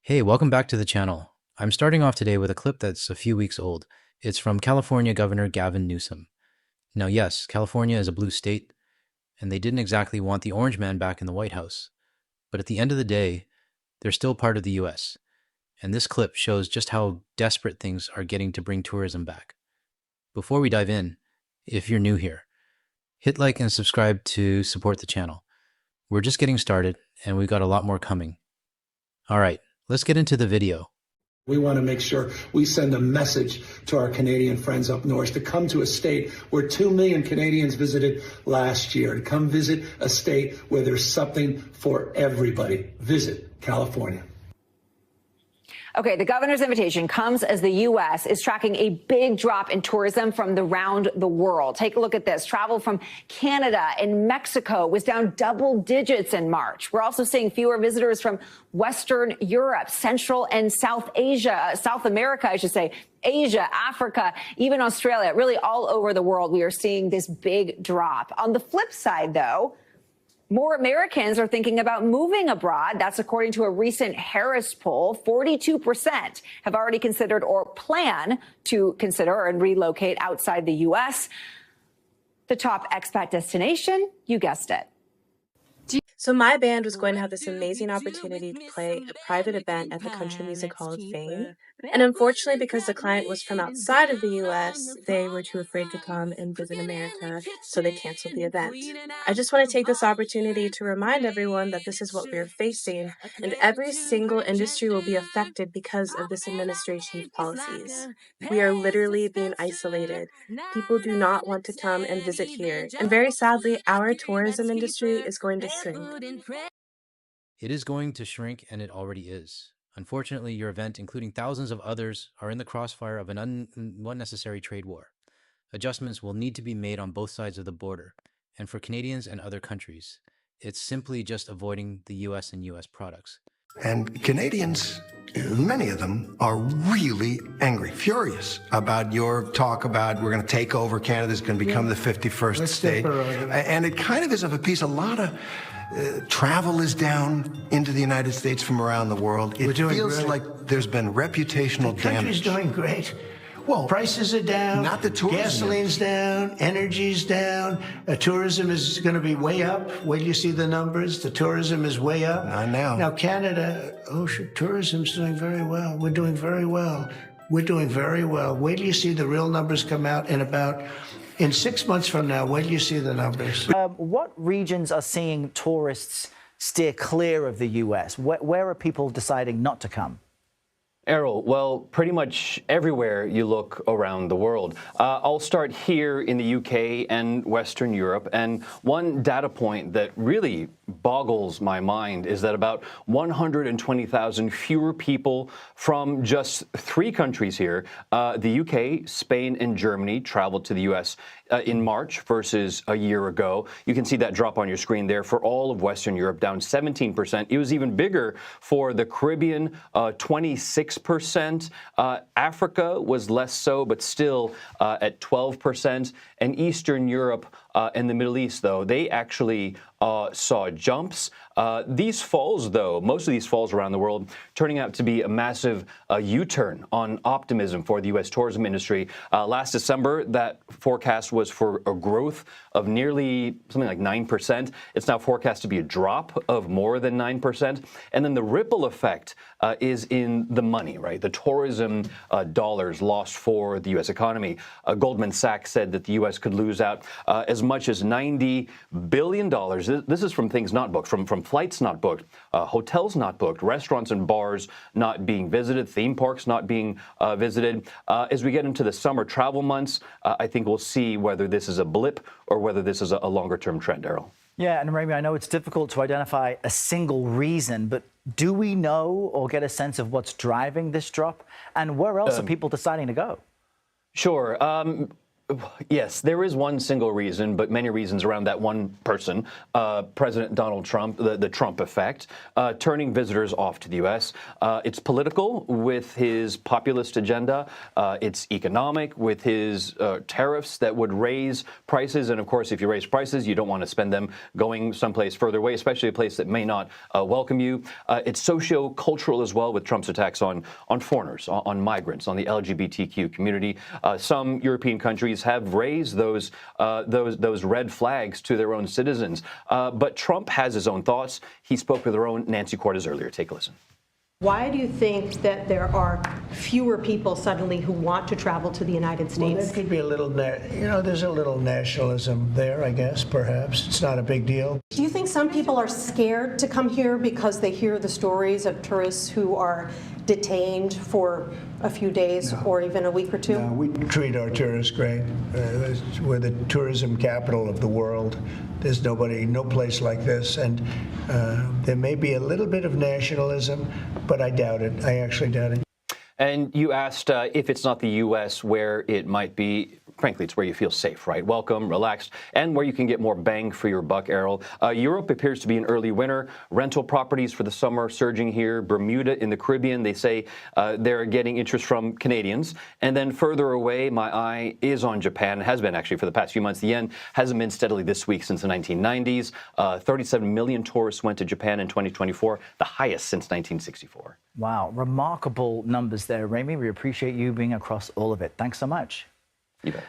Hey, welcome back to the channel. I'm starting off today with a clip that's a few weeks old. It's from California Governor Gavin Newsom. Now, yes, California is a blue state, and they didn't exactly want the orange man back in the White House. But at the end of the day, they're still part of the US. And this clip shows just how desperate things are getting to bring tourism back. Before we dive in, if you're new here, hit like and subscribe to support the channel. We're just getting started, and we've got a lot more coming. All right, let's get into the video. We want to make sure we send a message to our Canadian friends up north to come to a state where 2 million Canadians visited last year, to come visit a state where there's something for everybody. Visit California. Okay, the governor's invitation comes as the U.S. is tracking a big drop in tourism from around the world. Take a look at this. Travel from Canada and Mexico was down double digits in March. We're also seeing fewer visitors from Western Europe, Central and South Asia, South America, I should say, Asia, Africa, even Australia, really all over the world. We are seeing this big drop. On the flip side, though, more Americans are thinking about moving abroad. That's according to a recent Harris poll. 42% have already considered or plan to consider and relocate outside the U.S. The top expat destination, you guessed it. So my band was going to have this amazing opportunity to play a private event at the Country Music Hall of Fame. And unfortunately, because the client was from outside of the U.S., they were too afraid to come and visit America, so they canceled the event. I just want to take this opportunity to remind everyone that this is what we're facing, and every single industry will be affected because of this administration's policies. We are literally being isolated. People do not want to come and visit here. And very sadly, our tourism industry is going to shrink. It is going to shrink, and it already is. Unfortunately, your event, including thousands of others, are in the crossfire of an unnecessary trade war. Adjustments will need to be made on both sides of the border, and for Canadians and other countries, it's simply just avoiding the US and US products. And Canadians, many of them, are really angry, furious about your talk about we're going to take over, Canada's going to become the 51st state. And it kind of is of a piece. A lot of travel is down into the United States from around the world. It feels like there's been reputational damage. The country's doing great. Well, prices are down. Not the tourism. Gasoline's down. Energy's down. Tourism is going to be way up. Wait till you see the numbers. The tourism is way up. I know. Now, Canada, tourism's doing very well. We're doing very well. We're doing very well. Wait till you see the real numbers come out in 6 months from now. Wait till you see the numbers. What regions are seeing tourists steer clear of the U.S.? Where are people deciding not to come? Errol, well, pretty much everywhere you look around the world. I'll start here in the UK and Western Europe. And one data point that really boggles my mind is that about 120,000 fewer people from just 3 countries here, the UK, Spain, and Germany, traveled to the US in March versus a year ago. You can see that drop on your screen there for all of Western Europe, down 17%. It was even bigger for the Caribbean, 26%. Africa was less so, but still at 12%. And Eastern Europe and the Middle East, though, they actually saw jumps. These falls, though, most of these falls around the world, turning out to be a massive U-turn on optimism for the U.S. tourism industry. Last December, that forecast was for a growth of nearly something like 9%. It's now forecast to be a drop of more than 9%. And then the ripple effect is in the money, right? The tourism dollars lost for the U.S. economy. Goldman Sachs said that the U.S. could lose out as much as $90 billion. This is from things not booked, from flights not booked, hotels not booked, restaurants and bars not being visited, theme parks not being visited. As we get into the summer travel months, I think we'll see whether this is a blip or whether this is a longer-term trend, Errol. Yeah, and Remy, I know it's difficult to identify a single reason, but do we know or get a sense of what's driving this drop? And where else are people deciding to go? Sure. Yes, there is one single reason, but many reasons around that one person, President Donald Trump, the Trump effect, turning visitors off to the U.S. It's political with his populist agenda. It's economic with his tariffs that would raise prices. And of course, if you raise prices, you don't want to spend them going someplace further away, especially a place that may not welcome you. It's socio-cultural as well with Trump's attacks on foreigners, on migrants, on the LGBTQ community. Some European countries have raised those red flags to their own citizens. But Trump has his own thoughts. He spoke with our own Nancy Cortez earlier. Take a listen. Why do you think that there are fewer people suddenly who want to travel to the United States? Well, there could be a little, there's a little nationalism there, I guess, perhaps. It's not a big deal. Do you think some people are scared to come here because they hear the stories of tourists who are detained for a few days or even a week or two? No, we treat our tourists great. We're the tourism capital of the world. There's no place like this. And there may be a little bit of nationalism, but I doubt it. I actually doubt it. And you asked if it's not the U.S., where it might be. Frankly, it's where you feel safe, right? Welcome, relaxed, and where you can get more bang for your buck, Errol. Europe appears to be an early winner. Rental properties for the summer surging here. Bermuda in the Caribbean, they say they're getting interest from Canadians. And then further away, my eye is on Japan. It has been actually for the past few months. The yen hasn't been steadily this week since the 1990s. 37 million tourists went to Japan in 2024, the highest since 1964. Wow, remarkable numbers there, Rami. We appreciate you being across all of it. Thanks so much. You bet.